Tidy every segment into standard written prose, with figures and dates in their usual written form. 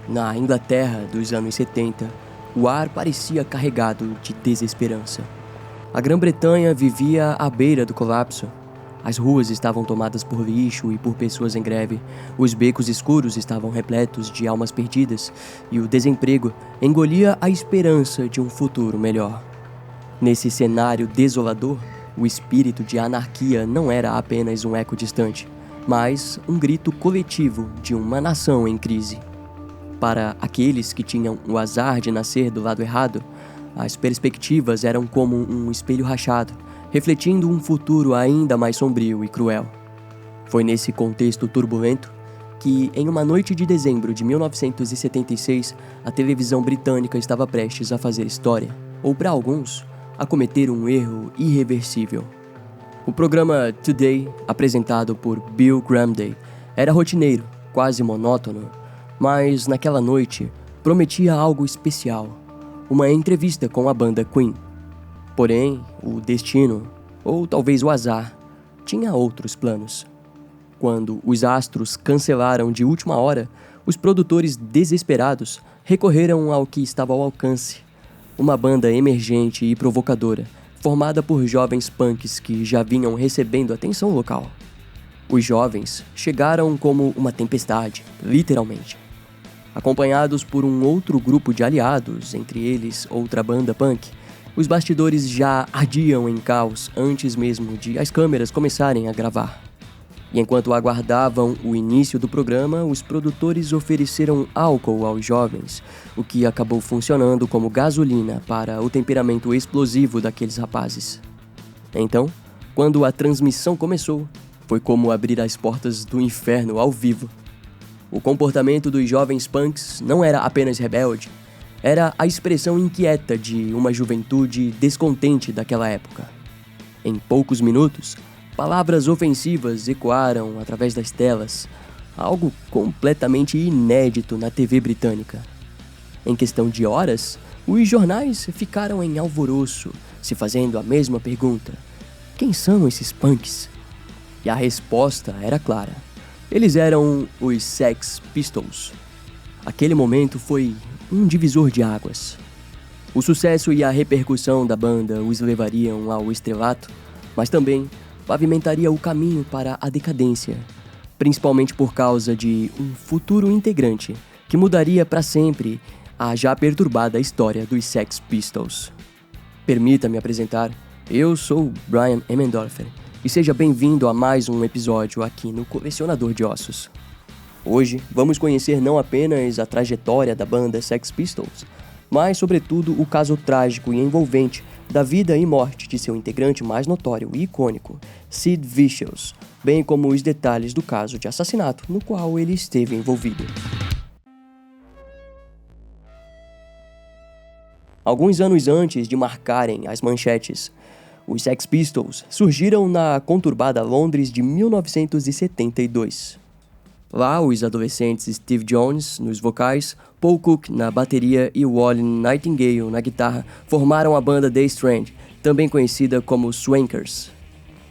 Na Inglaterra dos anos 70, o ar parecia carregado de desesperança. A Grã-Bretanha vivia à beira do colapso. As ruas estavam tomadas por lixo e por pessoas em greve, os becos escuros estavam repletos de almas perdidas e o desemprego engolia a esperança de um futuro melhor. Nesse cenário desolador, o espírito de anarquia não era apenas um eco distante, mas um grito coletivo de uma nação em crise. Para aqueles que tinham o azar de nascer do lado errado, as perspectivas eram como um espelho rachado, refletindo um futuro ainda mais sombrio e cruel. Foi nesse contexto turbulento que, em uma noite de dezembro de 1976, a televisão britânica estava prestes a fazer história, ou para alguns, a cometer um erro irreversível. O programa Today, apresentado por Bill Graham, era rotineiro, quase monótono, mas naquela noite prometia algo especial, uma entrevista com a banda Queen. Porém, o destino, ou talvez o azar, tinha outros planos. Quando os astros cancelaram de última hora, os produtores desesperados recorreram ao que estava ao alcance, uma banda emergente e provocadora, formada por jovens punks que já vinham recebendo atenção local. Os jovens chegaram como uma tempestade, literalmente. Acompanhados por um outro grupo de aliados, entre eles outra banda punk, os bastidores já ardiam em caos antes mesmo de as câmeras começarem a gravar. E enquanto aguardavam o início do programa, os produtores ofereceram álcool aos jovens, o que acabou funcionando como gasolina para o temperamento explosivo daqueles rapazes. Então, quando a transmissão começou, foi como abrir as portas do inferno ao vivo. O comportamento dos jovens punks não era apenas rebelde, era a expressão inquieta de uma juventude descontente daquela época. Em poucos minutos, palavras ofensivas ecoaram através das telas, algo completamente inédito na TV britânica. Em questão de horas, os jornais ficaram em alvoroço, se fazendo a mesma pergunta: quem são esses punks? E a resposta era clara. Eles eram os Sex Pistols. Aquele momento foi um divisor de águas. O sucesso e a repercussão da banda os levariam ao estrelato, mas também pavimentaria o caminho para a decadência, principalmente por causa de um futuro integrante que mudaria para sempre a já perturbada história dos Sex Pistols. Permita-me apresentar, eu sou Brian Emmendorfer e seja bem-vindo a mais um episódio aqui no Colecionador de Ossos. Hoje vamos conhecer não apenas a trajetória da banda Sex Pistols, mas sobretudo o caso trágico e envolvente da vida e morte de seu integrante mais notório e icônico, Sid Vicious, bem como os detalhes do caso de assassinato no qual ele esteve envolvido. Alguns anos antes de marcarem as manchetes, os Sex Pistols surgiram na conturbada Londres de 1972. Lá, os adolescentes Steve Jones nos vocais, Paul Cook na bateria e Wally Nightingale na guitarra formaram a banda The Strand, também conhecida como Swankers.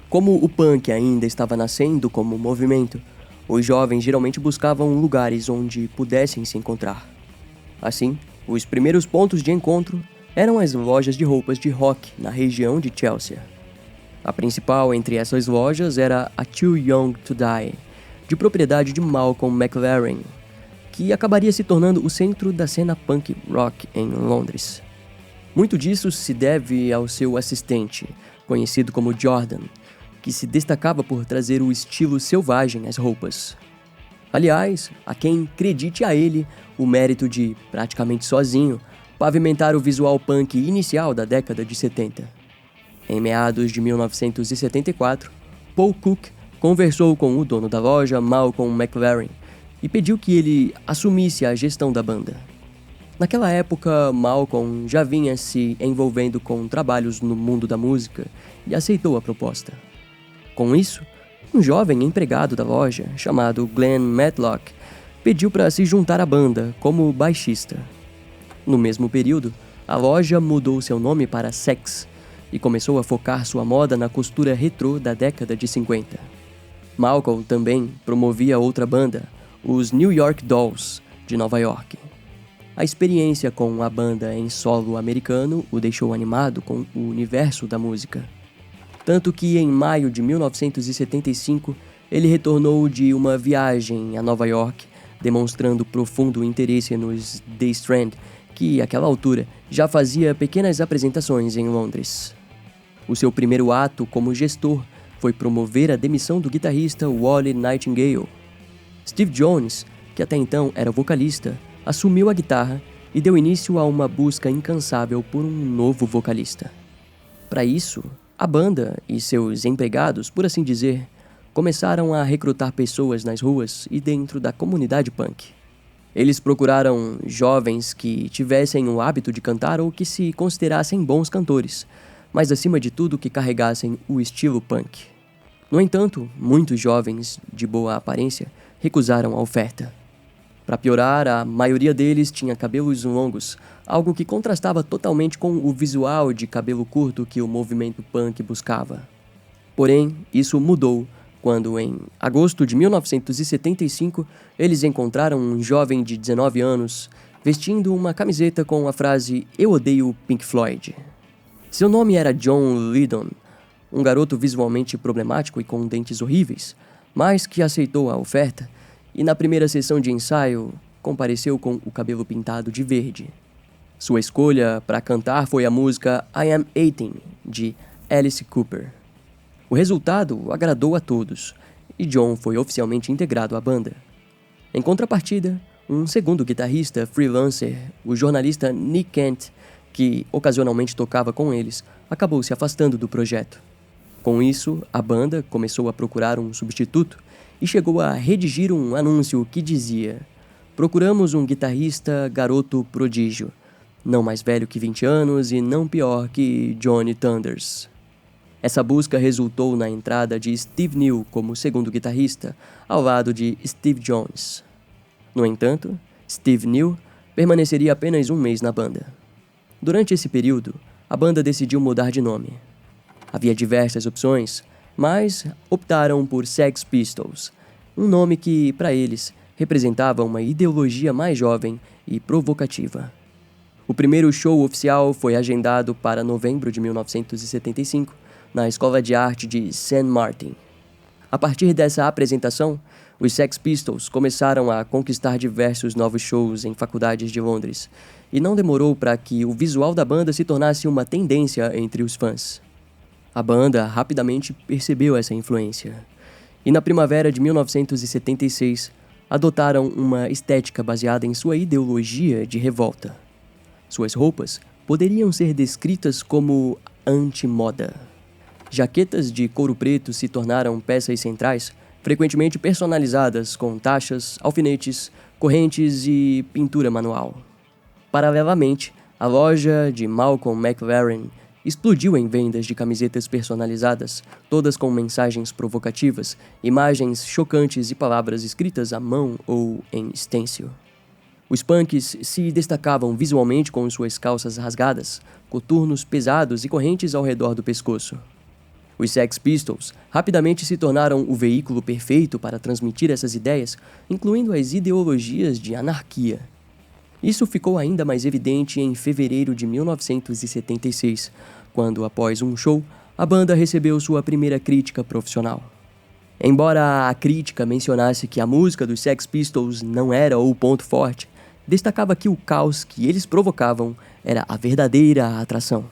Como o punk ainda estava nascendo como movimento, os jovens geralmente buscavam lugares onde pudessem se encontrar. Assim, os primeiros pontos de encontro eram as lojas de roupas de rock na região de Chelsea. A principal entre essas lojas era a Too Young to Die, de propriedade de Malcolm McLaren, que acabaria se tornando o centro da cena punk rock em Londres. Muito disso se deve ao seu assistente, conhecido como Jordan, que se destacava por trazer o estilo selvagem às roupas. Aliás, há quem acredite a ele o mérito de, praticamente sozinho, pavimentar o visual punk inicial da década de 70. Em meados de 1974, Paul Cook conversou com o dono da loja, Malcolm McLaren, e pediu que ele assumisse a gestão da banda. Naquela época, Malcolm já vinha se envolvendo com trabalhos no mundo da música e aceitou a proposta. Com isso, um jovem empregado da loja, chamado Glenn Matlock, pediu para se juntar à banda como baixista. No mesmo período, a loja mudou seu nome para Sex e começou a focar sua moda na costura retrô da década de 50. Malcolm também promovia outra banda, os New York Dolls, de Nova York. a experiência com a banda em solo americano o deixou animado com o universo da música. Tanto que em maio de 1975, ele retornou de uma viagem a Nova York, demonstrando profundo interesse nos The Strand, que, àquela altura, já fazia pequenas apresentações em Londres. O seu primeiro ato como gestor foi promover a demissão do guitarrista Wally Nightingale. Steve Jones, que até então era vocalista, assumiu a guitarra e deu início a uma busca incansável por um novo vocalista. Para isso, a banda e seus empregados, por assim dizer, começaram a recrutar pessoas nas ruas e dentro da comunidade punk. Eles procuraram jovens que tivessem o hábito de cantar ou que se considerassem bons cantores, mas acima de tudo que carregassem o estilo punk. No entanto, muitos jovens de boa aparência recusaram a oferta. Para piorar, a maioria deles tinha cabelos longos, algo que contrastava totalmente com o visual de cabelo curto que o movimento punk buscava. Porém, isso mudou quando, em agosto de 1975, eles encontraram um jovem de 19 anos vestindo uma camiseta com a frase "Eu odeio Pink Floyd". Seu nome era John Lydon, um garoto visualmente problemático e com dentes horríveis, mas que aceitou a oferta e na primeira sessão de ensaio compareceu com o cabelo pintado de verde. Sua escolha para cantar foi a música I Am 18, de Alice Cooper. O resultado agradou a todos e John foi oficialmente integrado à banda. Em contrapartida, um segundo guitarrista freelancer, o jornalista Nick Kent, que ocasionalmente tocava com eles, acabou se afastando do projeto. Com isso, a banda começou a procurar um substituto e chegou a redigir um anúncio que dizia: "Procuramos um guitarrista garoto prodígio, não mais velho que 20 anos e não pior que Johnny Thunders." Essa busca resultou na entrada de Steve New como segundo guitarrista, ao lado de Steve Jones. No entanto, Steve New permaneceria apenas um mês na banda. Durante esse período, a banda decidiu mudar de nome. Havia diversas opções, mas optaram por Sex Pistols, um nome que, para eles, representava uma ideologia mais jovem e provocativa. O primeiro show oficial foi agendado para novembro de 1975, na Escola de Arte de St. Martin. A partir dessa apresentação, os Sex Pistols começaram a conquistar diversos novos shows em faculdades de Londres, e não demorou para que o visual da banda se tornasse uma tendência entre os fãs. A banda rapidamente percebeu essa influência, e na primavera de 1976, adotaram uma estética baseada em sua ideologia de revolta. Suas roupas poderiam ser descritas como anti-moda. Jaquetas de couro preto se tornaram peças centrais, frequentemente personalizadas com taxas, alfinetes, correntes e pintura manual. Paralelamente, a loja de Malcolm McLaren explodiu em vendas de camisetas personalizadas, todas com mensagens provocativas, imagens chocantes e palavras escritas à mão ou em stencil. Os punks se destacavam visualmente com suas calças rasgadas, coturnos pesados e correntes ao redor do pescoço. Os Sex Pistols rapidamente se tornaram o veículo perfeito para transmitir essas ideias, incluindo as ideologias de anarquia. Isso ficou ainda mais evidente em fevereiro de 1976, quando, após um show, a banda recebeu sua primeira crítica profissional. Embora a crítica mencionasse que a música dos Sex Pistols não era o ponto forte, destacava que o caos que eles provocavam era a verdadeira atração.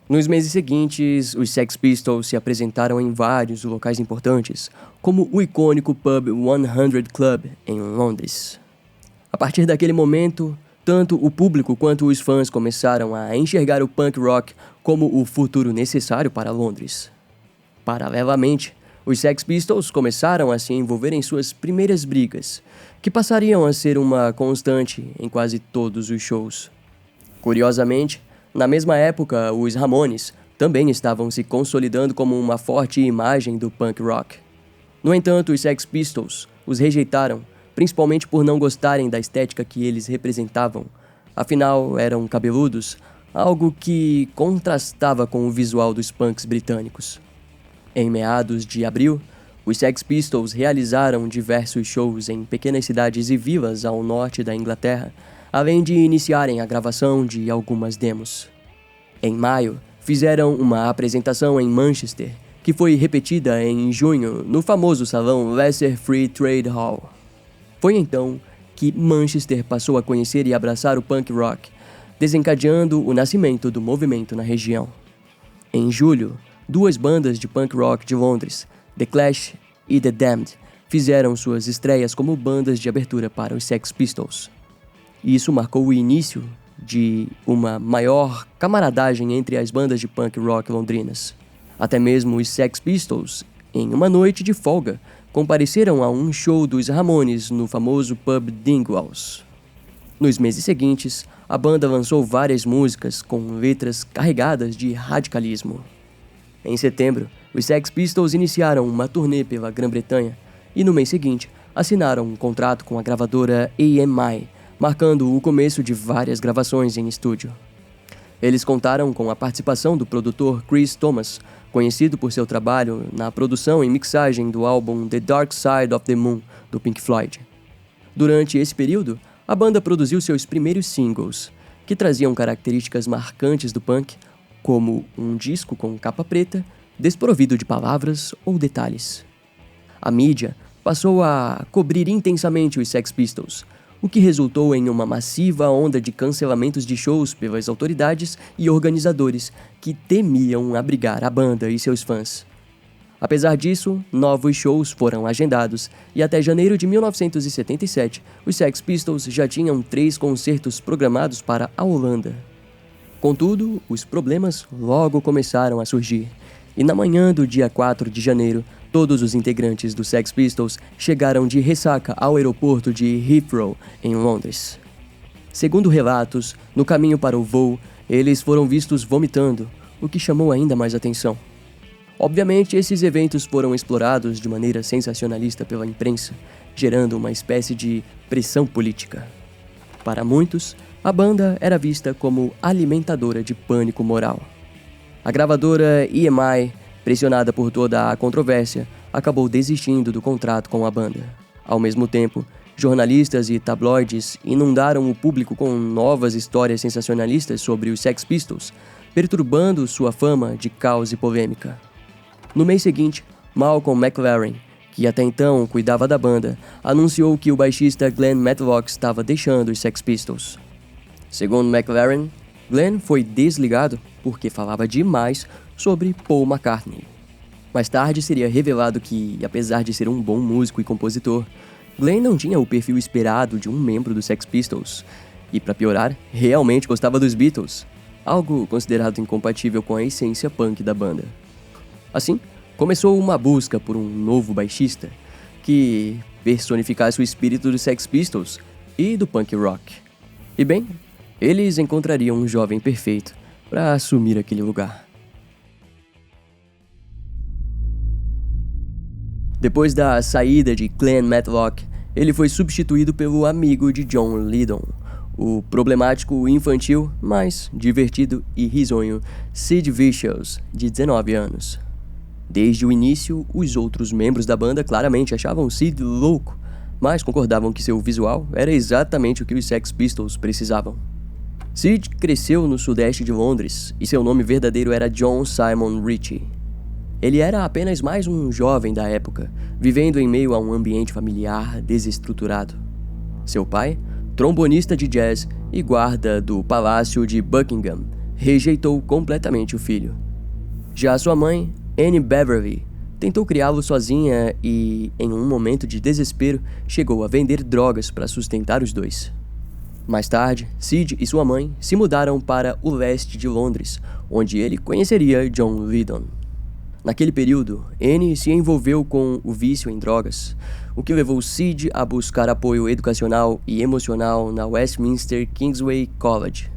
Nos meses seguintes, os Sex Pistols se apresentaram em vários locais importantes, como o icônico pub 100 Club, em Londres. A partir daquele momento, tanto o público quanto os fãs começaram a enxergar o punk rock como o futuro necessário para Londres. Paralelamente, os Sex Pistols começaram a se envolver em suas primeiras brigas, que passariam a ser uma constante em quase todos os shows. Curiosamente, na mesma época, os Ramones também estavam se consolidando como uma forte imagem do punk rock. No entanto, os Sex Pistols os rejeitaram, principalmente por não gostarem da estética que eles representavam. Afinal, eram cabeludos, algo que contrastava com o visual dos punks britânicos. Em meados de abril, os Sex Pistols realizaram diversos shows em pequenas cidades e vilas ao norte da Inglaterra, além de iniciarem a gravação de algumas demos. Em maio, fizeram uma apresentação em Manchester, que foi repetida em junho no famoso salão Leicester Free Trade Hall. Foi então que Manchester passou a conhecer e abraçar o punk rock, desencadeando o nascimento do movimento na região. Em julho, duas bandas de punk rock de Londres, The Clash e The Damned, fizeram suas estreias como bandas de abertura para os Sex Pistols. Isso marcou o início de uma maior camaradagem entre as bandas de punk rock londrinas. Até mesmo os Sex Pistols, em uma noite de folga, compareceram a um show dos Ramones no famoso pub Dingwalls. Nos meses seguintes, a banda lançou várias músicas com letras carregadas de radicalismo. Em setembro, os Sex Pistols iniciaram uma turnê pela Grã-Bretanha e no mês seguinte assinaram um contrato com a gravadora EMI, marcando o começo de várias gravações em estúdio. Eles contaram com a participação do produtor Chris Thomas, conhecido por seu trabalho na produção e mixagem do álbum The Dark Side of the Moon, do Pink Floyd. Durante esse período, a banda produziu seus primeiros singles, que traziam características marcantes do punk, como um disco com capa preta, desprovido de palavras ou detalhes. A mídia passou a cobrir intensamente os Sex Pistols, o que resultou em uma massiva onda de cancelamentos de shows pelas autoridades e organizadores que temiam abrigar a banda e seus fãs. Apesar disso, novos shows foram agendados e até janeiro de 1977, os Sex Pistols já tinham 3 concertos programados para a Holanda. Contudo, os problemas logo começaram a surgir, e na manhã do dia 4 de janeiro, todos os integrantes dos Sex Pistols chegaram de ressaca ao aeroporto de Heathrow, em Londres. Segundo relatos, no caminho para o voo, eles foram vistos vomitando, o que chamou ainda mais atenção. Obviamente, esses eventos foram explorados de maneira sensacionalista pela imprensa, gerando uma espécie de pressão política. Para muitos, a banda era vista como alimentadora de pânico moral. A gravadora EMI, pressionada por toda a controvérsia, acabou desistindo do contrato com a banda. Ao mesmo tempo, jornalistas e tabloides inundaram o público com novas histórias sensacionalistas sobre os Sex Pistols, perturbando sua fama de caos e polêmica. No mês seguinte, Malcolm McLaren, que até então cuidava da banda, anunciou que o baixista Glenn Matlock estava deixando os Sex Pistols. Segundo McLaren, Glenn foi desligado porque falava demais sobre Paul McCartney. Mais tarde seria revelado que, apesar de ser um bom músico e compositor, Glenn não tinha o perfil esperado de um membro dos Sex Pistols e, para piorar, realmente gostava dos Beatles, algo considerado incompatível com a essência punk da banda. Assim, começou uma busca por um novo baixista que personificasse o espírito dos Sex Pistols e do punk rock. E bem, eles encontrariam um jovem perfeito para assumir aquele lugar. Depois da saída de Glenn Matlock, ele foi substituído pelo amigo de John Lydon, o problemático, infantil, mas divertido e risonho Sid Vicious, de 19 anos. Desde o início, os outros membros da banda claramente achavam Sid louco, mas concordavam que seu visual era exatamente o que os Sex Pistols precisavam. Sid cresceu no sudeste de Londres e seu nome verdadeiro era John Simon Ritchie. Ele era apenas mais um jovem da época, vivendo em meio a um ambiente familiar desestruturado. Seu pai, trombonista de jazz e guarda do Palácio de Buckingham, rejeitou completamente o filho. Já sua mãe, Anne Beverly, tentou criá-lo sozinha e, em um momento de desespero, chegou a vender drogas para sustentar os dois. Mais tarde, Sid e sua mãe se mudaram para o leste de Londres, onde ele conheceria John Lydon. Naquele período, Anne se envolveu com o vício em drogas, o que levou Sid a buscar apoio educacional e emocional na Westminster Kingsway College.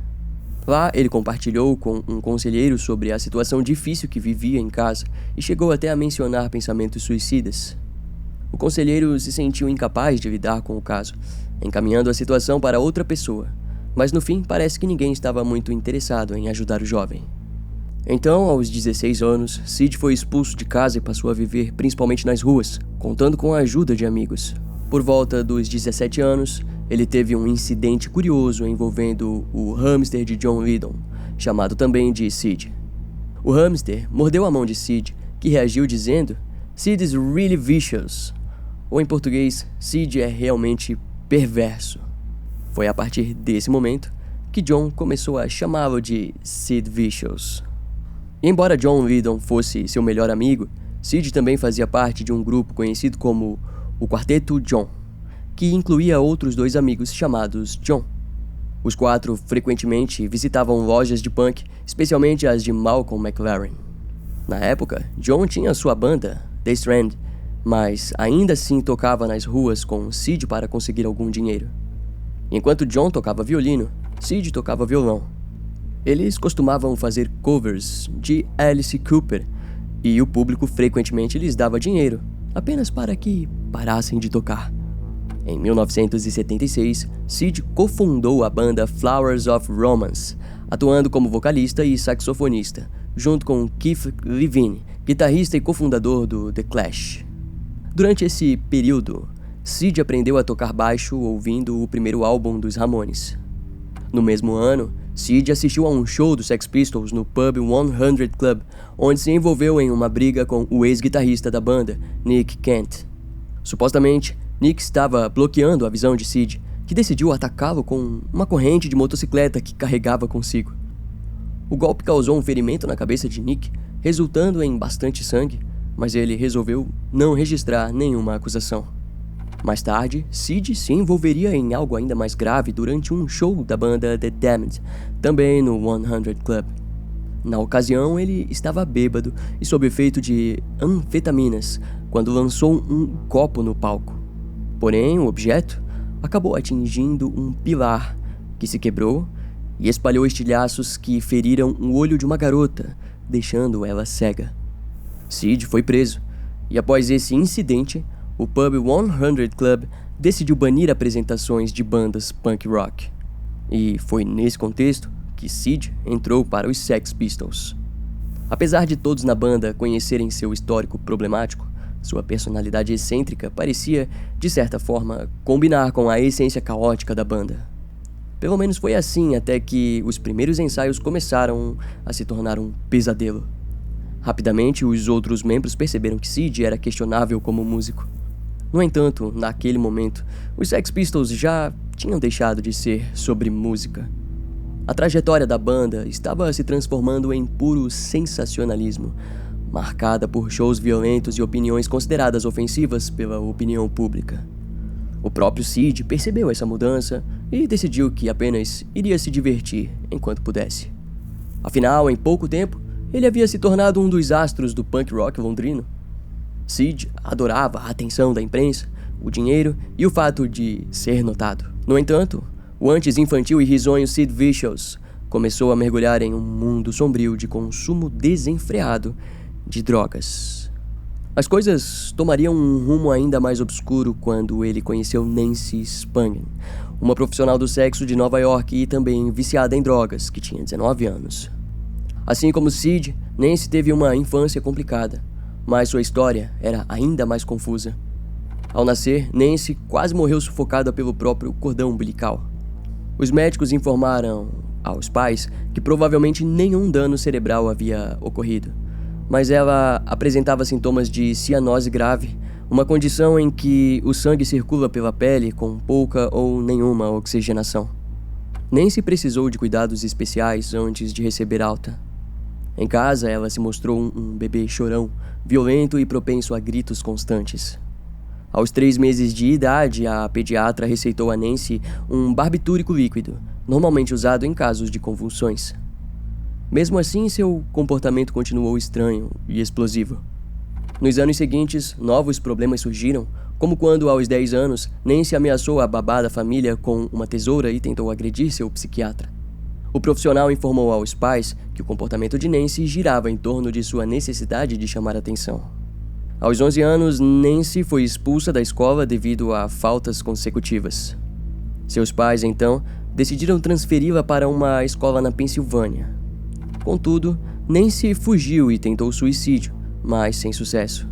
Lá, ele compartilhou com um conselheiro sobre a situação difícil que vivia em casa e chegou até a mencionar pensamentos suicidas. O conselheiro se sentiu incapaz de lidar com o caso, encaminhando a situação para outra pessoa, mas no fim parece que ninguém estava muito interessado em ajudar o jovem. Então, aos 16 anos, Sid foi expulso de casa e passou a viver principalmente nas ruas, contando com a ajuda de amigos. Por volta dos 17 anos, ele teve um incidente curioso envolvendo o hamster de John Lydon, chamado também de Sid. O hamster mordeu a mão de Sid, que reagiu dizendo: "Sid is really vicious", ou em português, Sid é realmente perverso. Foi a partir desse momento que John começou a chamá-lo de Sid Vicious. E embora John Lydon fosse seu melhor amigo, Sid também fazia parte de um grupo conhecido como o Quarteto John, que incluía outros 2 amigos chamados John. Os 4 frequentemente visitavam lojas de punk, especialmente as de Malcolm McLaren. Na época, John tinha sua banda, The Strand, mas ainda assim tocava nas ruas com Sid para conseguir algum dinheiro. Enquanto John tocava violino, Sid tocava violão. Eles costumavam fazer covers de Alice Cooper, e o público frequentemente lhes dava dinheiro, apenas para que parassem de tocar. Em 1976, Sid cofundou a banda Flowers of Romance, atuando como vocalista e saxofonista, junto com Keith Levine, guitarrista e cofundador do The Clash. Durante esse período, Sid aprendeu a tocar baixo ouvindo o primeiro álbum dos Ramones. No mesmo ano, Sid assistiu a um show dos Sex Pistols no pub 100 Club, onde se envolveu em uma briga com o ex-guitarrista da banda, Nick Kent. Supostamente, Nick estava bloqueando a visão de Sid, que decidiu atacá-lo com uma corrente de motocicleta que carregava consigo. O golpe causou um ferimento na cabeça de Nick, resultando em bastante sangue, mas ele resolveu não registrar nenhuma acusação. Mais tarde, Sid se envolveria em algo ainda mais grave durante um show da banda The Damned, também no 100 Club. Na ocasião, ele estava bêbado e sob efeito de anfetaminas quando lançou um copo no palco. Porém, o objeto acabou atingindo um pilar, que se quebrou e espalhou estilhaços que feriram o olho de uma garota, deixando ela cega. Sid foi preso, e após esse incidente, o pub 100 Club decidiu banir apresentações de bandas punk rock. E foi nesse contexto que Sid entrou para os Sex Pistols. Apesar de todos na banda conhecerem seu histórico problemático, sua personalidade excêntrica parecia, de certa forma, combinar com a essência caótica da banda. Pelo menos foi assim até que os primeiros ensaios começaram a se tornar um pesadelo. Rapidamente, os outros membros perceberam que Sid era questionável como músico. No entanto, naquele momento, os Sex Pistols já tinham deixado de ser sobre música. A trajetória da banda estava se transformando em puro sensacionalismo, marcada por shows violentos e opiniões consideradas ofensivas pela opinião pública. O próprio Sid percebeu essa mudança e decidiu que apenas iria se divertir enquanto pudesse. Afinal, em pouco tempo, ele havia se tornado um dos astros do punk rock londrino. Sid adorava a atenção da imprensa, o dinheiro e o fato de ser notado. No entanto, o antes infantil e risonho Sid Vicious começou a mergulhar em um mundo sombrio de consumo desenfreado de drogas. As coisas tomariam um rumo ainda mais obscuro quando ele conheceu Nancy Spungen, uma profissional do sexo de Nova York e também viciada em drogas, que tinha 19 anos. Assim como Sid, Nancy teve uma infância complicada, mas sua história era ainda mais confusa. Ao nascer, Nancy quase morreu sufocada pelo próprio cordão umbilical. Os médicos informaram aos pais que provavelmente nenhum dano cerebral havia ocorrido, mas ela apresentava sintomas de cianose grave, uma condição em que o sangue circula pela pele com pouca ou nenhuma oxigenação. Nancy precisou de cuidados especiais antes de receber alta. Em casa, ela se mostrou um bebê chorão, violento e propenso a gritos constantes. Aos 3 meses de idade, a pediatra receitou a Nancy um barbitúrico líquido, normalmente usado em casos de convulsões. Mesmo assim, seu comportamento continuou estranho e explosivo. Nos anos seguintes, novos problemas surgiram, como quando, aos 10 anos, Nancy ameaçou a babá da família com uma tesoura e tentou agredir seu psiquiatra. O profissional informou aos pais que o comportamento de Nancy girava em torno de sua necessidade de chamar atenção. Aos 11 anos, Nancy foi expulsa da escola devido a faltas consecutivas. Seus pais, então, decidiram transferi-la para uma escola na Pensilvânia. Contudo, Nancy fugiu e tentou suicídio, mas sem sucesso.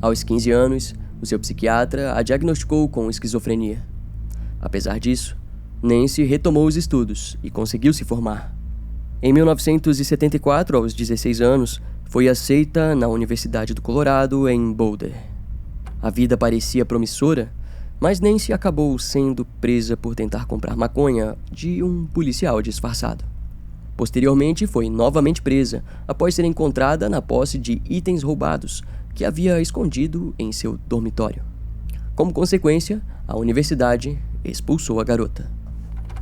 Aos 15 anos, o seu psiquiatra a diagnosticou com esquizofrenia. Apesar disso, Nancy retomou os estudos e conseguiu se formar. Em 1974, aos 16 anos, foi aceita na Universidade do Colorado, em Boulder. A vida parecia promissora, mas Nancy acabou sendo presa por tentar comprar maconha de um policial disfarçado. Posteriormente, foi novamente presa após ser encontrada na posse de itens roubados que havia escondido em seu dormitório. Como consequência, a universidade expulsou a garota.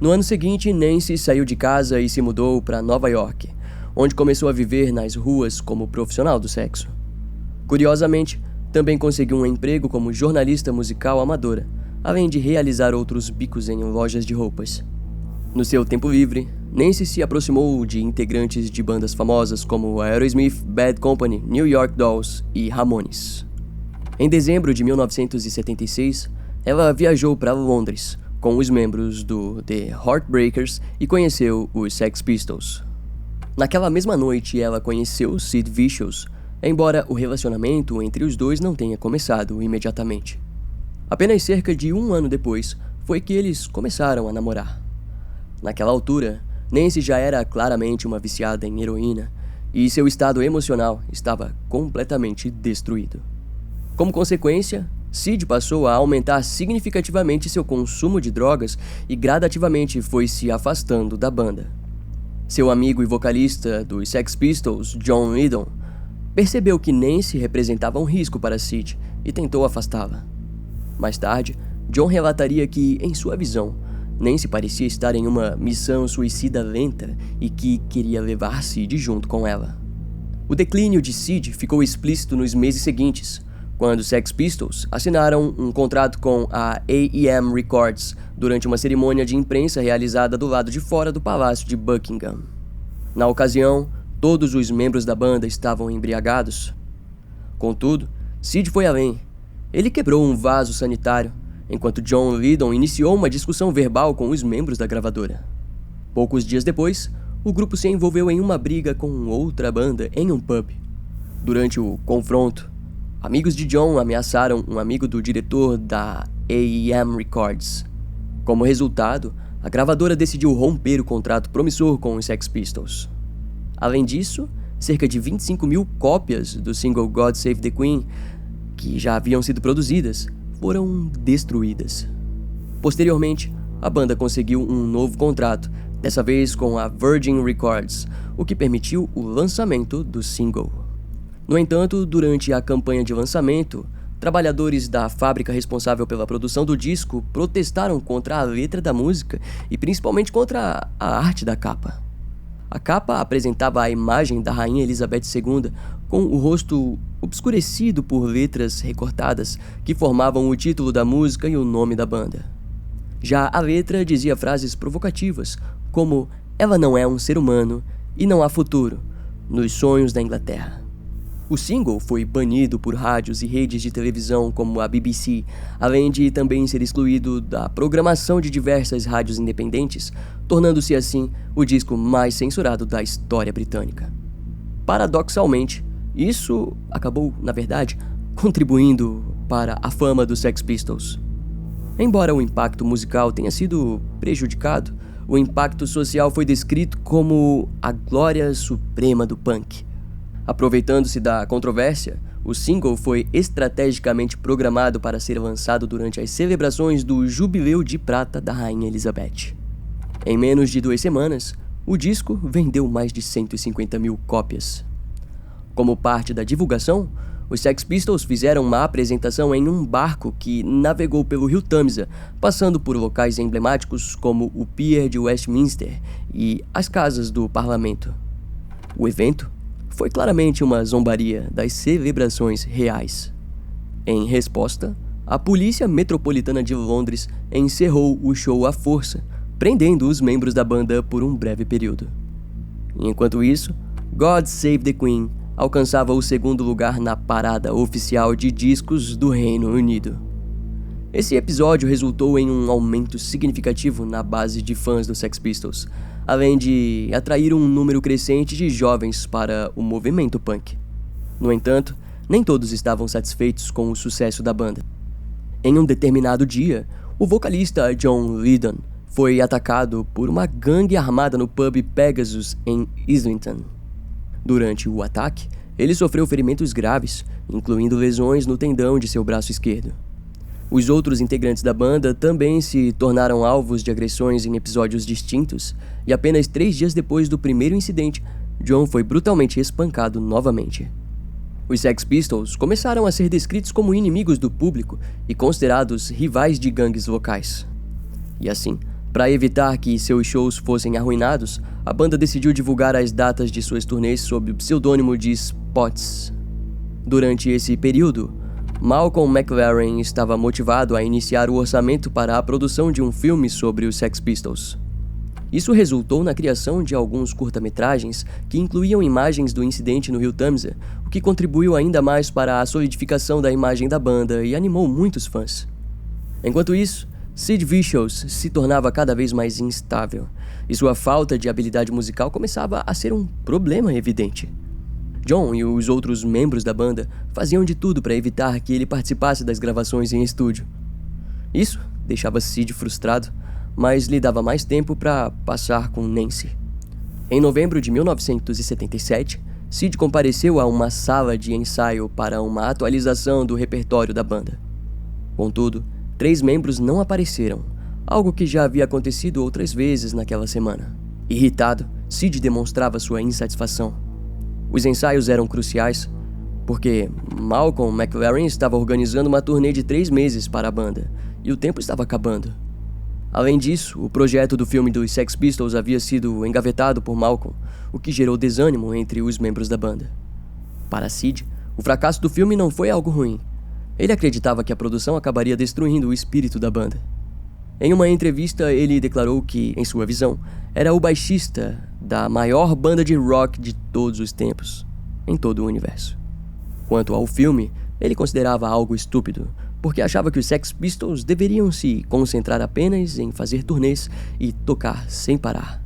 No ano seguinte, Nancy saiu de casa e se mudou para Nova York, onde começou a viver nas ruas como profissional do sexo. Curiosamente, também conseguiu um emprego como jornalista musical amadora, além de realizar outros bicos em lojas de roupas. No seu tempo livre, Nancy se aproximou de integrantes de bandas famosas como Aerosmith, Bad Company, New York Dolls e Ramones. Em dezembro de 1976, ela viajou para Londres com os membros do The Heartbreakers e conheceu os Sex Pistols. Naquela mesma noite, ela conheceu Sid Vicious, embora o relacionamento entre os dois não tenha começado imediatamente. Apenas cerca de um ano depois, foi que eles começaram a namorar. Naquela altura, Nancy já era claramente uma viciada em heroína e seu estado emocional estava completamente destruído. Como consequência, Sid passou a aumentar significativamente seu consumo de drogas e gradativamente foi se afastando da banda. Seu amigo e vocalista dos Sex Pistols, John Lydon, percebeu que Nancy representava um risco para Sid e tentou afastá-la. Mais tarde, John relataria que, em sua visão, Nancy parecia estar em uma missão suicida lenta e que queria levar Sid junto com ela. O declínio de Sid ficou explícito nos meses seguintes, quando os Sex Pistols assinaram um contrato com a A&M Records durante uma cerimônia de imprensa realizada do lado de fora do Palácio de Buckingham. Na ocasião, todos os membros da banda estavam embriagados. Contudo, Sid foi além. Ele quebrou um vaso sanitário, enquanto John Lydon iniciou uma discussão verbal com os membros da gravadora. Poucos dias depois, o grupo se envolveu em uma briga com outra banda em um pub. Durante o confronto, amigos de John ameaçaram um amigo do diretor da A&M Records. Como resultado, a gravadora decidiu romper o contrato promissor com os Sex Pistols. Além disso, cerca de 25 mil cópias do single God Save the Queen, que já haviam sido produzidas, foram destruídas. Posteriormente, a banda conseguiu um novo contrato, dessa vez com a Virgin Records, o que permitiu o lançamento do single. No entanto, durante a campanha de lançamento, trabalhadores da fábrica responsável pela produção do disco protestaram contra a letra da música e principalmente contra a arte da capa. A capa apresentava a imagem da Rainha Elizabeth II com o rosto obscurecido por letras recortadas que formavam o título da música e o nome da banda. Já a letra dizia frases provocativas, como "Ela não é um ser humano e não há futuro nos sonhos da Inglaterra". O single foi banido por rádios e redes de televisão como a BBC, além de também ser excluído da programação de diversas rádios independentes, tornando-se assim o disco mais censurado da história britânica. Paradoxalmente, isso acabou, na verdade, contribuindo para a fama dos Sex Pistols. Embora o impacto musical tenha sido prejudicado, o impacto social foi descrito como a glória suprema do punk. Aproveitando-se da controvérsia, o single foi estrategicamente programado para ser lançado durante as celebrações do Jubileu de Prata da Rainha Elizabeth. Em menos de 2 semanas, o disco vendeu mais de 150 mil cópias. Como parte da divulgação, os Sex Pistols fizeram uma apresentação em um barco que navegou pelo rio Tâmisa, passando por locais emblemáticos como o Pier de Westminster e as casas do parlamento. O evento foi claramente uma zombaria das celebrações reais. Em resposta, a Polícia Metropolitana de Londres encerrou o show à força, prendendo os membros da banda por um breve período. Enquanto isso, God Save the Queen alcançava o 2º lugar na parada oficial de discos do Reino Unido. Esse episódio resultou em um aumento significativo na base de fãs dos Sex Pistols, além de atrair um número crescente de jovens para o movimento punk. No entanto, nem todos estavam satisfeitos com o sucesso da banda. Em um determinado dia, O vocalista John Lydon foi atacado por uma gangue armada no pub Pegasus em Islington. Durante o ataque, ele sofreu ferimentos graves, incluindo lesões no tendão de seu braço esquerdo. Os outros integrantes da banda também se tornaram alvos de agressões em episódios distintos, e apenas 3 dias depois do primeiro incidente, John foi brutalmente espancado novamente. Os Sex Pistols começaram a ser descritos como inimigos do público e considerados rivais de gangues locais. E assim, para evitar que seus shows fossem arruinados, a banda decidiu divulgar as datas de suas turnês sob o pseudônimo de Spots. Durante esse período, Malcolm McLaren estava motivado a iniciar o orçamento para a produção de um filme sobre os Sex Pistols. Isso resultou na criação de alguns curta-metragens que incluíam imagens do incidente no rio Tâmisa, o que contribuiu ainda mais para a solidificação da imagem da banda e animou muitos fãs. Enquanto isso, Sid Vicious se tornava cada vez mais instável, e sua falta de habilidade musical começava a ser um problema evidente. John e os outros membros da banda faziam de tudo para evitar que ele participasse das gravações em estúdio. Isso deixava Sid frustrado, mas lhe dava mais tempo para passar com Nancy. Em novembro de 1977, Sid compareceu a uma sala de ensaio para uma atualização do repertório da banda. Contudo, 3 membros não apareceram, algo que já havia acontecido outras vezes naquela semana. Irritado, Sid demonstrava sua insatisfação. Os ensaios eram cruciais, porque Malcolm McLaren estava organizando uma turnê de 3 meses para a banda, e o tempo estava acabando. Além disso, o projeto do filme dos Sex Pistols havia sido engavetado por Malcolm, o que gerou desânimo entre os membros da banda. Para Sid, o fracasso do filme não foi algo ruim. Ele acreditava que a produção acabaria destruindo o espírito da banda. Em uma entrevista, ele declarou que, em sua visão, era o baixista da maior banda de rock de todos os tempos, em todo o universo. Quanto ao filme, ele considerava algo estúpido, porque achava que os Sex Pistols deveriam se concentrar apenas em fazer turnês e tocar sem parar.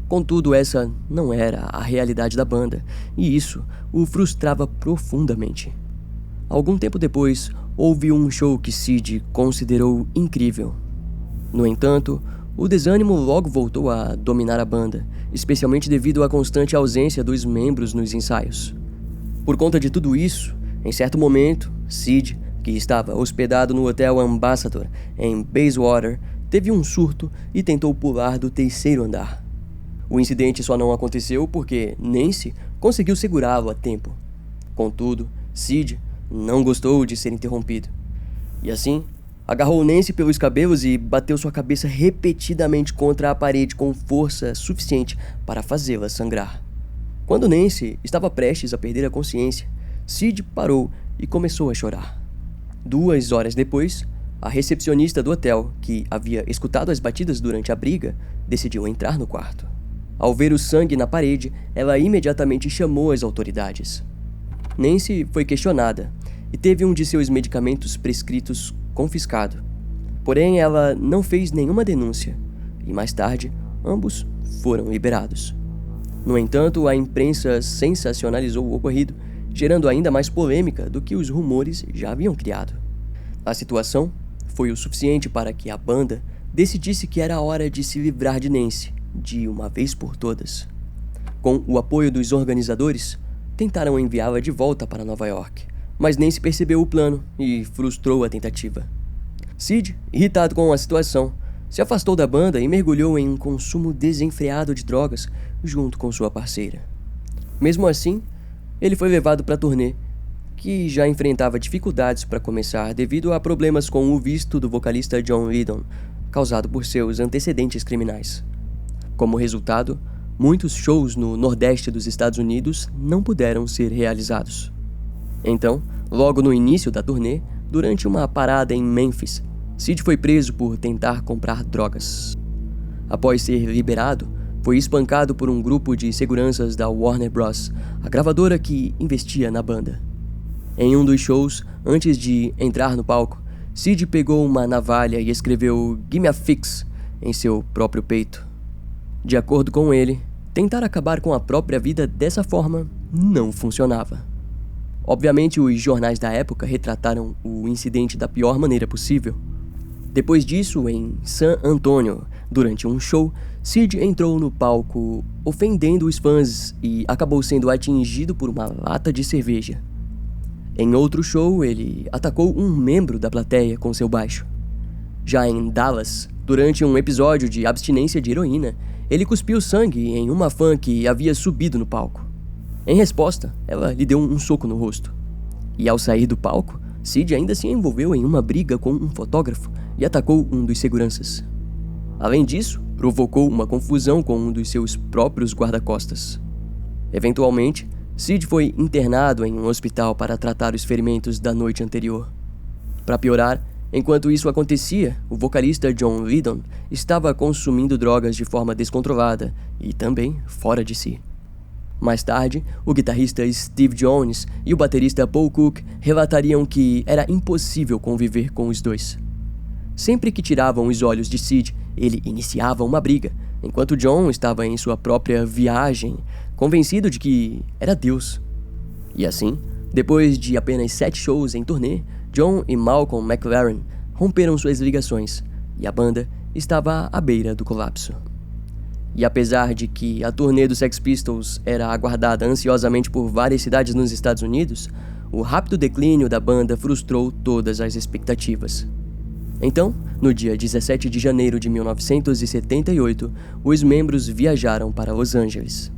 Contudo, essa não era a realidade da banda, e isso o frustrava profundamente. Algum tempo depois, houve um show que Sid considerou incrível. No entanto, o desânimo logo voltou a dominar a banda, especialmente devido à constante ausência dos membros nos ensaios. Por conta de tudo isso, em certo momento, Sid, que estava hospedado no Hotel Ambassador, em Bayswater, teve um surto e tentou pular do 3º andar. O incidente só não aconteceu porque Nancy conseguiu segurá-lo a tempo. Contudo, Sid não gostou de ser interrompido. E assim, agarrou Nancy pelos cabelos e bateu sua cabeça repetidamente contra a parede com força suficiente para fazê-la sangrar. Quando Nancy estava prestes a perder a consciência, Sid parou e começou a chorar. 2 horas depois, a recepcionista do hotel, que havia escutado as batidas durante a briga, decidiu entrar no quarto. Ao ver o sangue na parede, ela imediatamente chamou as autoridades. Nancy foi questionada e teve um de seus medicamentos prescritos confiscado. Porém, ela não fez nenhuma denúncia, e mais tarde, ambos foram liberados. No entanto, a imprensa sensacionalizou o ocorrido, gerando ainda mais polêmica do que os rumores já haviam criado. A situação foi o suficiente para que a banda decidisse que era hora de se livrar de Nancy, de uma vez por todas. Com o apoio dos organizadores, tentaram enviá-la de volta para Nova York, mas Nancy percebeu o plano e frustrou a tentativa. Sid, irritado com a situação, se afastou da banda e mergulhou em um consumo desenfreado de drogas junto com sua parceira. Mesmo assim, ele foi levado para a turnê, que já enfrentava dificuldades para começar devido a problemas com o visto do vocalista John Lydon, causado por seus antecedentes criminais. Como resultado, muitos shows no Nordeste dos Estados Unidos não puderam ser realizados. Então, logo no início da turnê, durante uma parada em Memphis, Sid foi preso por tentar comprar drogas. Após ser liberado, foi espancado por um grupo de seguranças da Warner Bros., a gravadora que investia na banda. Em um dos shows, antes de entrar no palco, Sid pegou uma navalha e escreveu "Gimme a Fix" em seu próprio peito. De acordo com ele, tentar acabar com a própria vida dessa forma não funcionava. Obviamente, os jornais da época retrataram o incidente da pior maneira possível. Depois disso, em San Antonio, durante um show, Sid entrou no palco ofendendo os fãs e acabou sendo atingido por uma lata de cerveja. Em outro show, ele atacou um membro da plateia com seu baixo. Já em Dallas, durante um episódio de abstinência de heroína, ele cuspiu sangue em uma fã que havia subido no palco. Em resposta, ela lhe deu um soco no rosto. E ao sair do palco, Sid ainda se envolveu em uma briga com um fotógrafo e atacou um dos seguranças. Além disso, provocou uma confusão com um dos seus próprios guarda-costas. Eventualmente, Sid foi internado em um hospital para tratar os ferimentos da noite anterior. Para piorar, enquanto isso acontecia, o vocalista John Lydon estava consumindo drogas de forma descontrolada e também fora de si. Mais tarde, o guitarrista Steve Jones e o baterista Paul Cook relatariam que era impossível conviver com os dois. Sempre que tiravam os olhos de Sid, ele iniciava uma briga, enquanto John estava em sua própria viagem, convencido de que era Deus. E assim, depois de apenas 7 shows em turnê, John e Malcolm McLaren romperam suas ligações, e a banda estava à beira do colapso. E apesar de que a turnê dos Sex Pistols era aguardada ansiosamente por várias cidades nos Estados Unidos, o rápido declínio da banda frustrou todas as expectativas. Então, no dia 17 de janeiro de 1978, os membros viajaram para Los Angeles.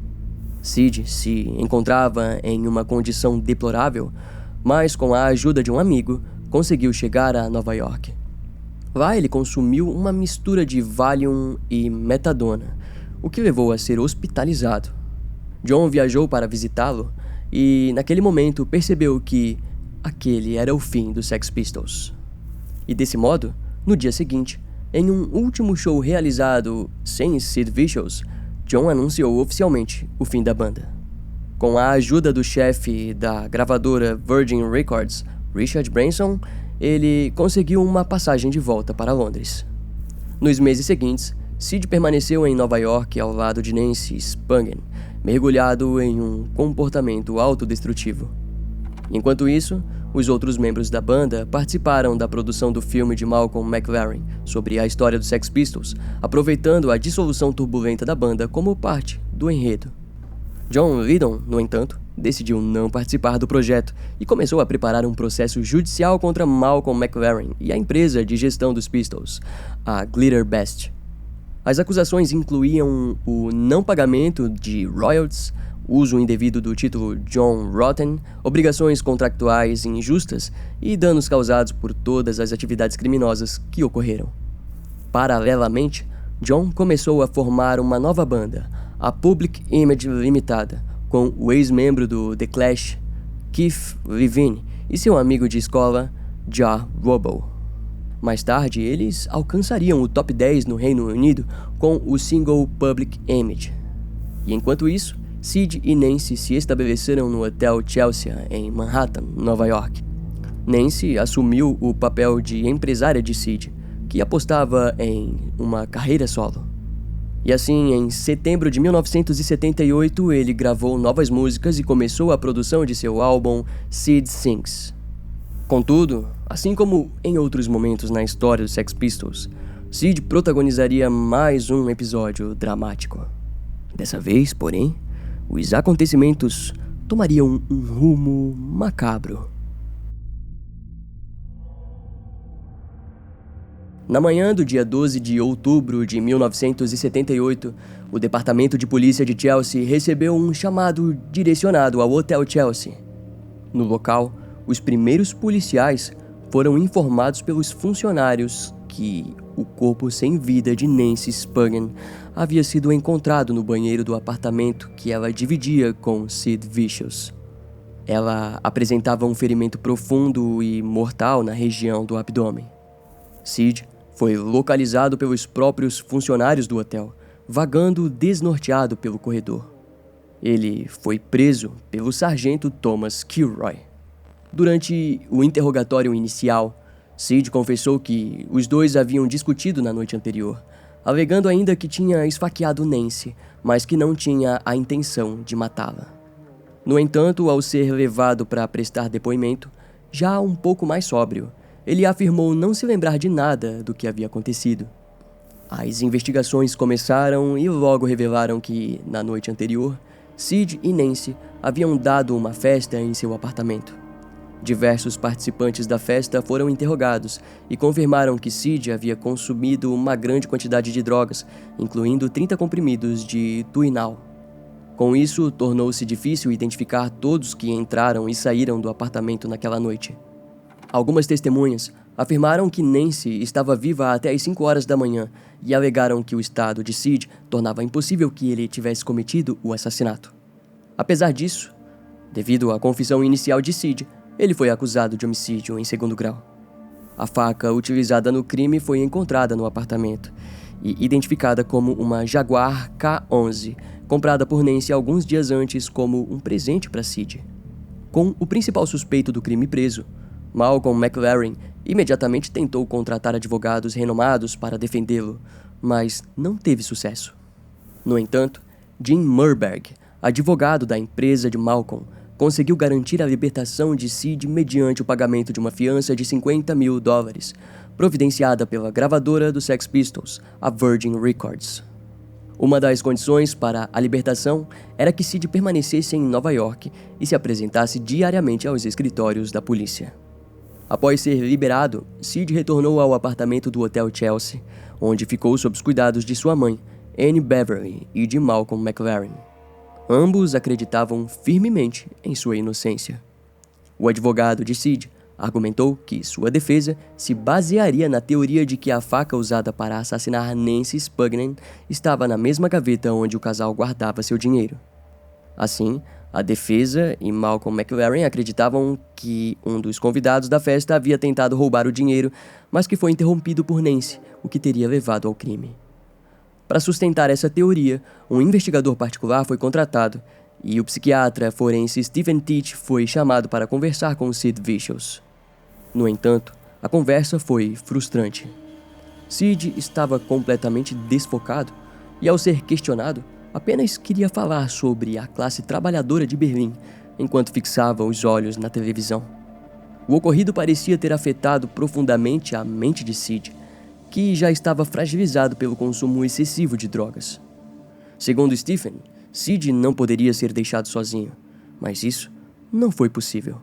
Sid se encontrava em uma condição deplorável, mas com a ajuda de um amigo, conseguiu chegar a Nova York. Lá ele consumiu uma mistura de Valium e metadona, o que levou a ser hospitalizado. John viajou para visitá-lo e, naquele momento, percebeu que aquele era o fim dos Sex Pistols. E desse modo, no dia seguinte, em um último show realizado sem Sid Vicious, John anunciou oficialmente o fim da banda. Com a ajuda do chefe da gravadora Virgin Records, Richard Branson, ele conseguiu uma passagem de volta para Londres. Nos meses seguintes, Sid permaneceu em Nova York ao lado de Nancy Spungen, mergulhado em um comportamento autodestrutivo. Enquanto isso, os outros membros da banda participaram da produção do filme de Malcolm McLaren sobre a história dos Sex Pistols, aproveitando a dissolução turbulenta da banda como parte do enredo. John Lydon, no entanto, decidiu não participar do projeto e começou a preparar um processo judicial contra Malcolm McLaren e a empresa de gestão dos Pistols, a Glitter Best. As acusações incluíam o não pagamento de royalties, uso indevido do título John Rotten, obrigações contractuais injustas e danos causados por todas as atividades criminosas que ocorreram. Paralelamente, John começou a formar uma nova banda, a Public Image Limitada, com o ex-membro do The Clash, Keith Levine, e seu amigo de escola, Jah Wobble. Mais tarde, eles alcançariam o top 10 no Reino Unido com o single Public Image. E enquanto isso, Sid e Nancy se estabeleceram no Hotel Chelsea, em Manhattan, Nova York. Nancy assumiu o papel de empresária de Sid, que apostava em uma carreira solo. E assim, em setembro de 1978, ele gravou novas músicas e começou a produção de seu álbum Sid Sings. Contudo, assim como em outros momentos na história dos Sex Pistols, Sid protagonizaria mais um episódio dramático. Dessa vez, porém, os acontecimentos tomariam um rumo macabro. Na manhã do dia 12 de outubro de 1978, o Departamento de Polícia de Chelsea recebeu um chamado direcionado ao Hotel Chelsea. No local, os primeiros policiais foram informados pelos funcionários que o corpo sem vida de Nancy Spungen havia sido encontrado no banheiro do apartamento que ela dividia com Sid Vicious. Ela apresentava um ferimento profundo e mortal na região do abdômen. Sid foi localizado pelos próprios funcionários do hotel, vagando desnorteado pelo corredor. Ele foi preso pelo sargento Thomas Kilroy. Durante o interrogatório inicial, Sid confessou que os dois haviam discutido na noite anterior, alegando ainda que tinha esfaqueado Nancy, mas que não tinha a intenção de matá-la. No entanto, ao ser levado para prestar depoimento, já um pouco mais sóbrio, ele afirmou não se lembrar de nada do que havia acontecido. As investigações começaram e logo revelaram que, na noite anterior, Sid e Nancy haviam dado uma festa em seu apartamento. Diversos participantes da festa foram interrogados e confirmaram que Sid havia consumido uma grande quantidade de drogas, incluindo 30 comprimidos de Tuinal. Com isso, tornou-se difícil identificar todos que entraram e saíram do apartamento naquela noite. Algumas testemunhas afirmaram que Nancy estava viva até as 5 horas da manhã e alegaram que o estado de Sid tornava impossível que ele tivesse cometido o assassinato. Apesar disso, devido à confissão inicial de Sid, ele foi acusado de homicídio em segundo grau. A faca utilizada no crime foi encontrada no apartamento e identificada como uma Jaguar K11, comprada por Nancy alguns dias antes como um presente para Sid. Com o principal suspeito do crime preso, Malcolm McLaren imediatamente tentou contratar advogados renomados para defendê-lo, mas não teve sucesso. No entanto, Jim Murberg, advogado da empresa de Malcolm, conseguiu garantir a libertação de Sid mediante o pagamento de uma fiança de $50 mil, providenciada pela gravadora dos Sex Pistols, a Virgin Records. Uma das condições para a libertação era que Sid permanecesse em Nova York e se apresentasse diariamente aos escritórios da polícia. Após ser liberado, Sid retornou ao apartamento do Hotel Chelsea, onde ficou sob os cuidados de sua mãe, Anne Beverly, e de Malcolm McLaren. Ambos acreditavam firmemente em sua inocência. O advogado de Sid argumentou que sua defesa se basearia na teoria de que a faca usada para assassinar Nancy Spugnan estava na mesma gaveta onde o casal guardava seu dinheiro. Assim, a defesa e Malcolm McLaren acreditavam que um dos convidados da festa havia tentado roubar o dinheiro, mas que foi interrompido por Nancy, o que teria levado ao crime. Para sustentar essa teoria, um investigador particular foi contratado e o psiquiatra forense Stephen Teach foi chamado para conversar com Sid Vicious. No entanto, a conversa foi frustrante. Sid estava completamente desfocado e, ao ser questionado, apenas queria falar sobre a classe trabalhadora de Berlim, enquanto fixava os olhos na televisão. O ocorrido parecia ter afetado profundamente a mente de Sid, que já estava fragilizado pelo consumo excessivo de drogas. Segundo Stephen, Sid não poderia ser deixado sozinho, mas isso não foi possível.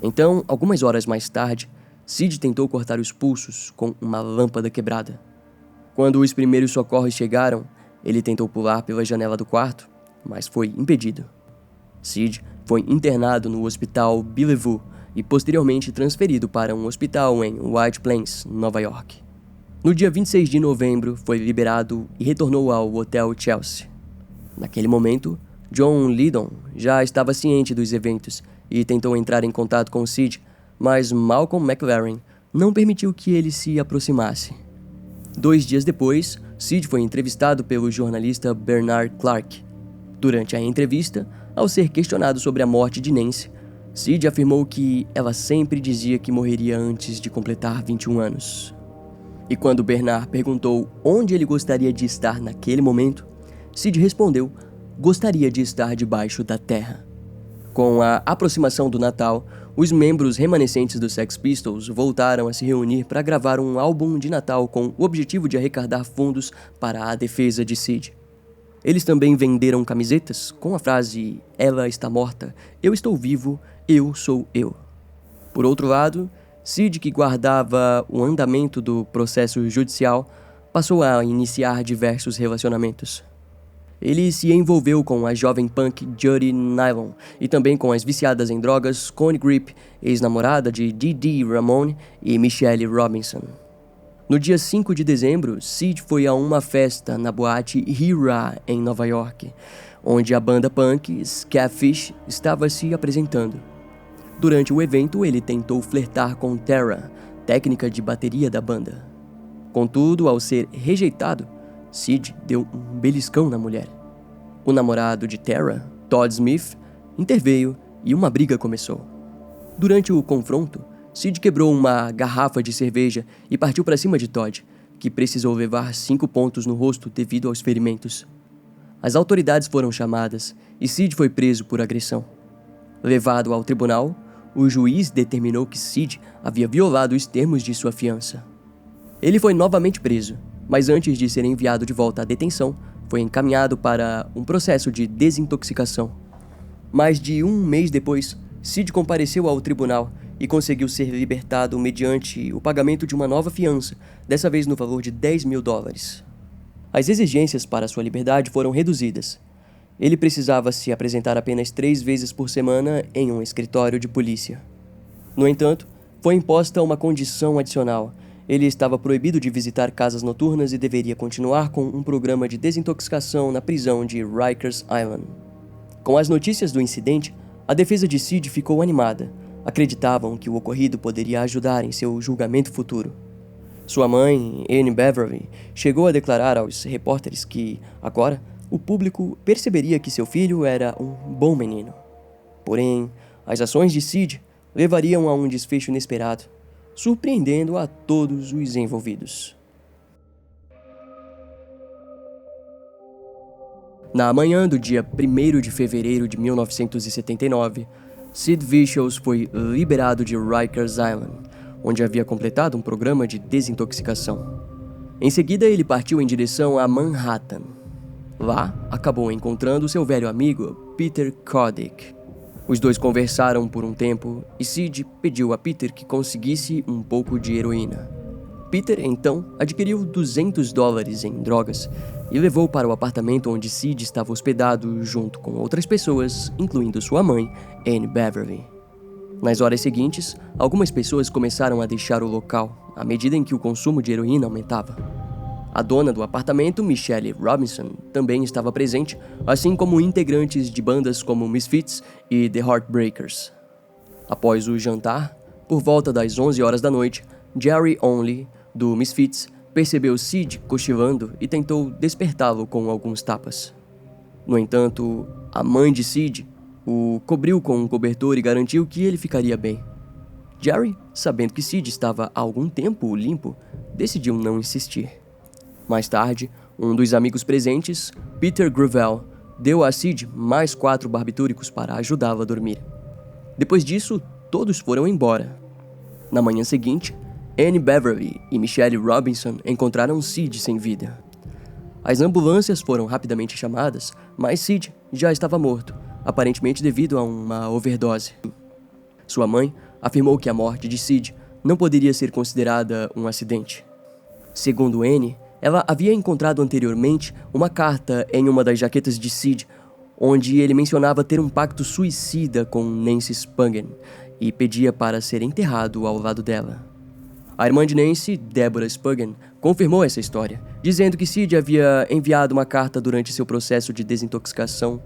Então, algumas horas mais tarde, Sid tentou cortar os pulsos com uma lâmpada quebrada. Quando os primeiros socorros chegaram, ele tentou pular pela janela do quarto, mas foi impedido. Sid foi internado no hospital Bellevue e posteriormente transferido para um hospital em White Plains, Nova York. No dia 26 de novembro, foi liberado e retornou ao Hotel Chelsea. Naquele momento, John Lydon já estava ciente dos eventos e tentou entrar em contato com Sid, mas Malcolm McLaren não permitiu que ele se aproximasse. 2 dias depois, Sid foi entrevistado pelo jornalista Bernard Clark. Durante a entrevista, ao ser questionado sobre a morte de Nancy, Sid afirmou que ela sempre dizia que morreria antes de completar 21 anos. E quando Bernard perguntou onde ele gostaria de estar naquele momento, Sid respondeu: gostaria de estar debaixo da terra. Com a aproximação do Natal, os membros remanescentes dos Sex Pistols voltaram a se reunir para gravar um álbum de Natal com o objetivo de arrecadar fundos para a defesa de Sid. Eles também venderam camisetas com a frase "Ela está morta, eu estou vivo, eu sou eu". Por outro lado, Sid, que guardava o andamento do processo judicial, passou a iniciar diversos relacionamentos. Ele se envolveu com a jovem punk Judy Nylon e também com as viciadas em drogas Connie Grip, ex-namorada de Dee Ramone e Michelle Robinson. No dia 5 de dezembro, Sid foi a uma festa na boate Hira, em Nova York, onde a banda punk Catfish estava se apresentando. Durante o evento, ele tentou flertar com Tara, técnica de bateria da banda. Contudo, ao ser rejeitado, Sid deu um beliscão na mulher. O namorado de Tara, Todd Smith, interveio e uma briga começou. Durante o confronto, Sid quebrou uma garrafa de cerveja e partiu para cima de Todd, que precisou levar 5 pontos no rosto devido aos ferimentos. As autoridades foram chamadas e Sid foi preso por agressão. Levado ao tribunal, o juiz determinou que Sid havia violado os termos de sua fiança. Ele foi novamente preso, mas antes de ser enviado de volta à detenção, foi encaminhado para um processo de desintoxicação. Mais de um mês depois, Sid compareceu ao tribunal e conseguiu ser libertado mediante o pagamento de uma nova fiança, dessa vez no valor de $10.000. As exigências para sua liberdade foram reduzidas. Ele precisava se apresentar apenas 3 vezes por semana em um escritório de polícia. No entanto, foi imposta uma condição adicional. Ele estava proibido de visitar casas noturnas e deveria continuar com um programa de desintoxicação na prisão de Rikers Island. Com as notícias do incidente, a defesa de Sid ficou animada. Acreditavam que o ocorrido poderia ajudar em seu julgamento futuro. Sua mãe, Anne Beverly, chegou a declarar aos repórteres que, agora, o público perceberia que seu filho era um bom menino. Porém, as ações de Sid levariam a um desfecho inesperado, surpreendendo a todos os envolvidos. Na manhã do dia 1º de fevereiro de 1979, Sid Vicious foi liberado de Rikers Island, onde havia completado um programa de desintoxicação. Em seguida, ele partiu em direção a Manhattan. Lá, acabou encontrando seu velho amigo, Peter Kodik. Os dois conversaram por um tempo e Sid pediu a Peter que conseguisse um pouco de heroína. Peter, então, adquiriu $200 em drogas e levou para o apartamento onde Sid estava hospedado junto com outras pessoas, incluindo sua mãe, Anne Beverly. Nas horas seguintes, algumas pessoas começaram a deixar o local, à medida em que o consumo de heroína aumentava. A dona do apartamento, Michelle Robinson, também estava presente, assim como integrantes de bandas como Misfits e The Heartbreakers. Após o jantar, por volta das 11 horas da noite, Jerry Only, do Misfits, percebeu Sid cochilando e tentou despertá-lo com alguns tapas. No entanto, a mãe de Sid o cobriu com um cobertor e garantiu que ele ficaria bem. Jerry, sabendo que Sid estava há algum tempo limpo, decidiu não insistir. Mais tarde, um dos amigos presentes, Peter Gravel, deu a Sid mais 4 barbitúricos para ajudá-lo a dormir. Depois disso, todos foram embora. Na manhã seguinte, Anne Beverly e Michelle Robinson encontraram Sid sem vida. As ambulâncias foram rapidamente chamadas, mas Sid já estava morto, aparentemente devido a uma overdose. Sua mãe afirmou que a morte de Sid não poderia ser considerada um acidente. Segundo Anne, ela havia encontrado anteriormente uma carta em uma das jaquetas de Sid, onde ele mencionava ter um pacto suicida com Nancy Spungen e pedia para ser enterrado ao lado dela. A irmã de Nancy, Deborah Spungen, confirmou essa história, dizendo que Sid havia enviado uma carta durante seu processo de desintoxicação,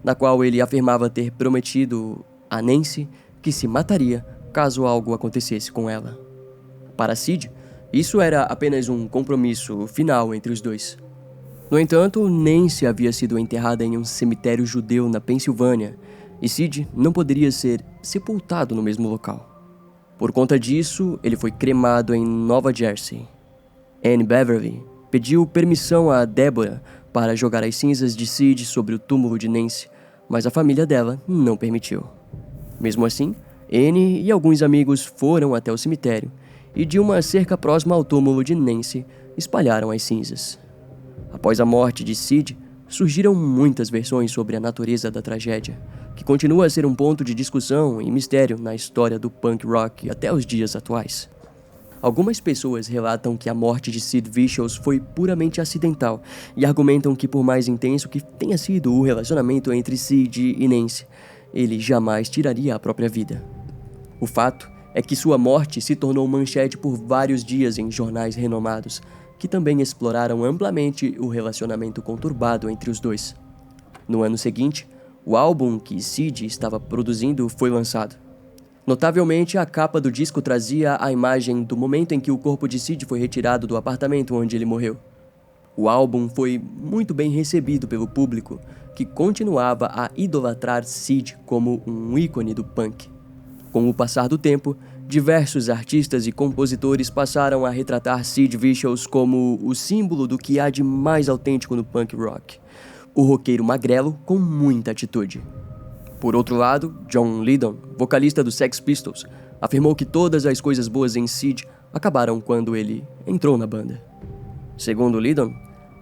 na qual ele afirmava ter prometido a Nancy que se mataria caso algo acontecesse com ela. Para Sid, isso era apenas um compromisso final entre os dois. No entanto, Nancy havia sido enterrada em um cemitério judeu na Pensilvânia e Sid não poderia ser sepultado no mesmo local. Por conta disso, ele foi cremado em Nova Jersey. Anne Beverly pediu permissão a Deborah para jogar as cinzas de Sid sobre o túmulo de Nancy, mas a família dela não permitiu. Mesmo assim, Anne e alguns amigos foram até o cemitério e de uma cerca próxima ao túmulo de Nancy, espalharam as cinzas. Após a morte de Sid, surgiram muitas versões sobre a natureza da tragédia, que continua a ser um ponto de discussão e mistério na história do punk rock até os dias atuais. Algumas pessoas relatam que a morte de Sid Vicious foi puramente acidental e argumentam que, por mais intenso que tenha sido o relacionamento entre Sid e Nancy, ele jamais tiraria a própria vida. O fato é que sua morte se tornou manchete por vários dias em jornais renomados, que também exploraram amplamente o relacionamento conturbado entre os dois. No ano seguinte, o álbum que Sid estava produzindo foi lançado. Notavelmente, a capa do disco trazia a imagem do momento em que o corpo de Sid foi retirado do apartamento onde ele morreu. O álbum foi muito bem recebido pelo público, que continuava a idolatrar Sid como um ícone do punk. Com o passar do tempo, diversos artistas e compositores passaram a retratar Sid Vicious como o símbolo do que há de mais autêntico no punk rock. O roqueiro magrelo com muita atitude. Por outro lado, John Lydon, vocalista dos Sex Pistols, afirmou que todas as coisas boas em Sid acabaram quando ele entrou na banda. Segundo Lydon,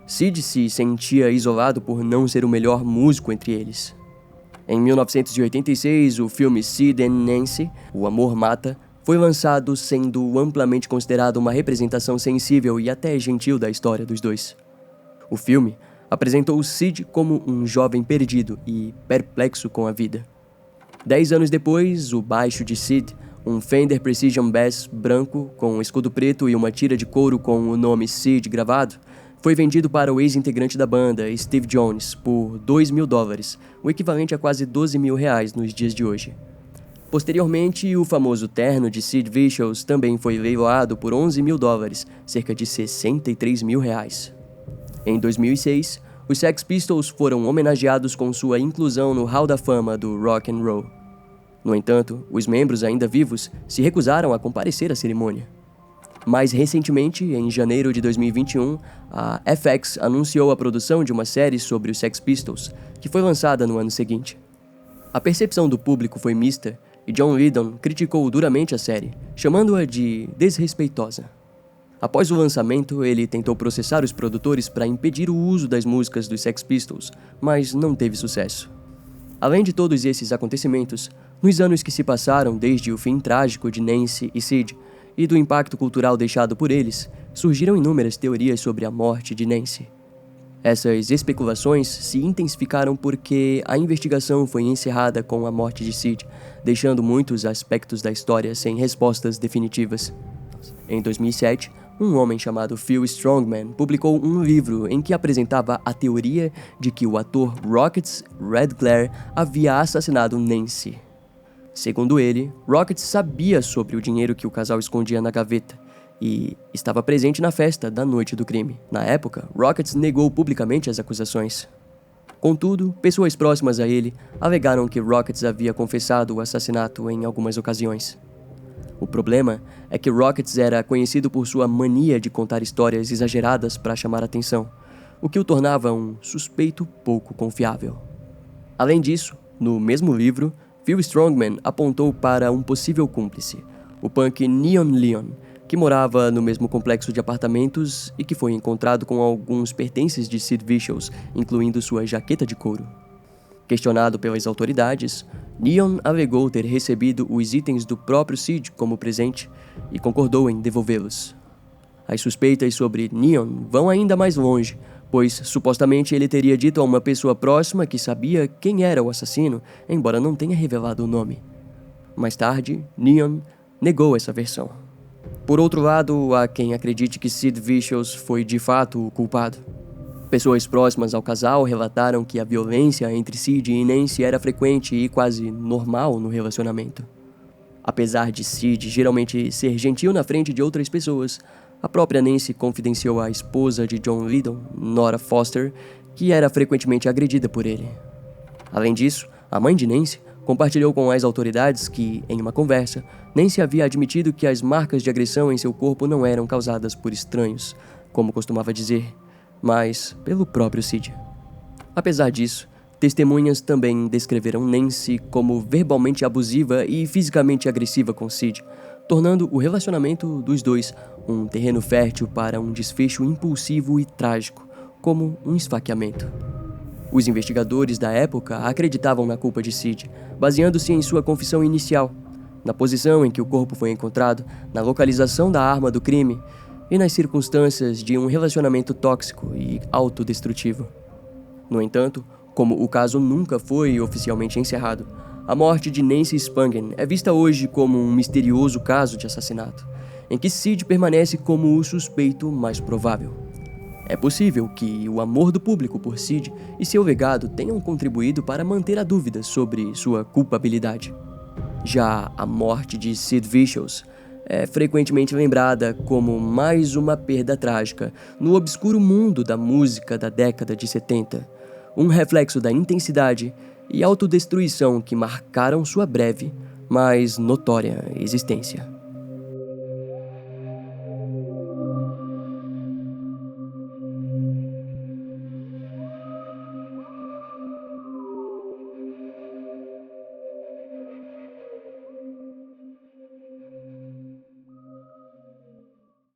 Sid se sentia isolado por não ser o melhor músico entre eles. Em 1986, o filme Sid and Nancy, O Amor Mata, foi lançado, sendo amplamente considerado uma representação sensível e até gentil da história dos dois. O filme apresentou Sid como um jovem perdido e perplexo com a vida. 10 anos depois, o baixo de Sid, um Fender Precision Bass branco com um escudo preto e uma tira de couro com o nome Sid gravado, foi vendido para o ex-integrante da banda, Steve Jones, por $2.000, o equivalente a quase R$12.000 nos dias de hoje. Posteriormente, o famoso terno de Sid Vicious também foi leiloado por $11.000, cerca de R$63.000. Em 2006, os Sex Pistols foram homenageados com sua inclusão no Hall da Fama do Rock and Roll. No entanto, os membros ainda vivos se recusaram a comparecer à cerimônia. Mais recentemente, em janeiro de 2021, a FX anunciou a produção de uma série sobre os Sex Pistols, que foi lançada no ano seguinte. A percepção do público foi mista e John Lydon criticou duramente a série, chamando-a de desrespeitosa. Após o lançamento, ele tentou processar os produtores para impedir o uso das músicas dos Sex Pistols, mas não teve sucesso. Além de todos esses acontecimentos, nos anos que se passaram desde o fim trágico de Nancy e Sid e do impacto cultural deixado por eles, surgiram inúmeras teorias sobre a morte de Nancy. Essas especulações se intensificaram porque a investigação foi encerrada com a morte de Sid, deixando muitos aspectos da história sem respostas definitivas. Em 2007, um homem chamado Phil Strongman publicou um livro em que apresentava a teoria de que o ator Rockets Redglare havia assassinado Nancy. Segundo ele, Rockets sabia sobre o dinheiro que o casal escondia na gaveta e estava presente na festa da noite do crime. Na época, Rockets negou publicamente as acusações. Contudo, pessoas próximas a ele alegaram que Rockets havia confessado o assassinato em algumas ocasiões. O problema é que Rockets era conhecido por sua mania de contar histórias exageradas para chamar atenção, o que o tornava um suspeito pouco confiável. Além disso, no mesmo livro, Phil Strongman apontou para um possível cúmplice, o punk Neon Leon, que morava no mesmo complexo de apartamentos e que foi encontrado com alguns pertences de Sid Vicious, incluindo sua jaqueta de couro. Questionado pelas autoridades, Neon alegou ter recebido os itens do próprio Sid como presente e concordou em devolvê-los. As suspeitas sobre Neon vão ainda mais longe, pois supostamente ele teria dito a uma pessoa próxima que sabia quem era o assassino, embora não tenha revelado o nome. Mais tarde, Neon negou essa versão. Por outro lado, há quem acredite que Sid Vicious foi de fato o culpado. Pessoas próximas ao casal relataram que a violência entre Sid e Nancy era frequente e quase normal no relacionamento. Apesar de Sid geralmente ser gentil na frente de outras pessoas, a própria Nancy confidenciou à esposa de John Lydon, Nora Foster, que era frequentemente agredida por ele. Além disso, a mãe de Nancy compartilhou com as autoridades que, em uma conversa, Nancy havia admitido que as marcas de agressão em seu corpo não eram causadas por estranhos, como costumava dizer, mas pelo próprio Sid. Apesar disso, testemunhas também descreveram Nancy como verbalmente abusiva e fisicamente agressiva com Sid, tornando o relacionamento dos dois um terreno fértil para um desfecho impulsivo e trágico, como um esfaqueamento. Os investigadores da época acreditavam na culpa de Sid, baseando-se em sua confissão inicial, na posição em que o corpo foi encontrado, na localização da arma do crime e nas circunstâncias de um relacionamento tóxico e autodestrutivo. No entanto, como o caso nunca foi oficialmente encerrado, a morte de Nancy Spangen é vista hoje como um misterioso caso de assassinato, em que Sid permanece como o suspeito mais provável. É possível que o amor do público por Sid e seu legado tenham contribuído para manter a dúvida sobre sua culpabilidade. Já a morte de Sid Vicious é frequentemente lembrada como mais uma perda trágica no obscuro mundo da música da década de 70, um reflexo da intensidade e autodestruição que marcaram sua breve, mas notória existência.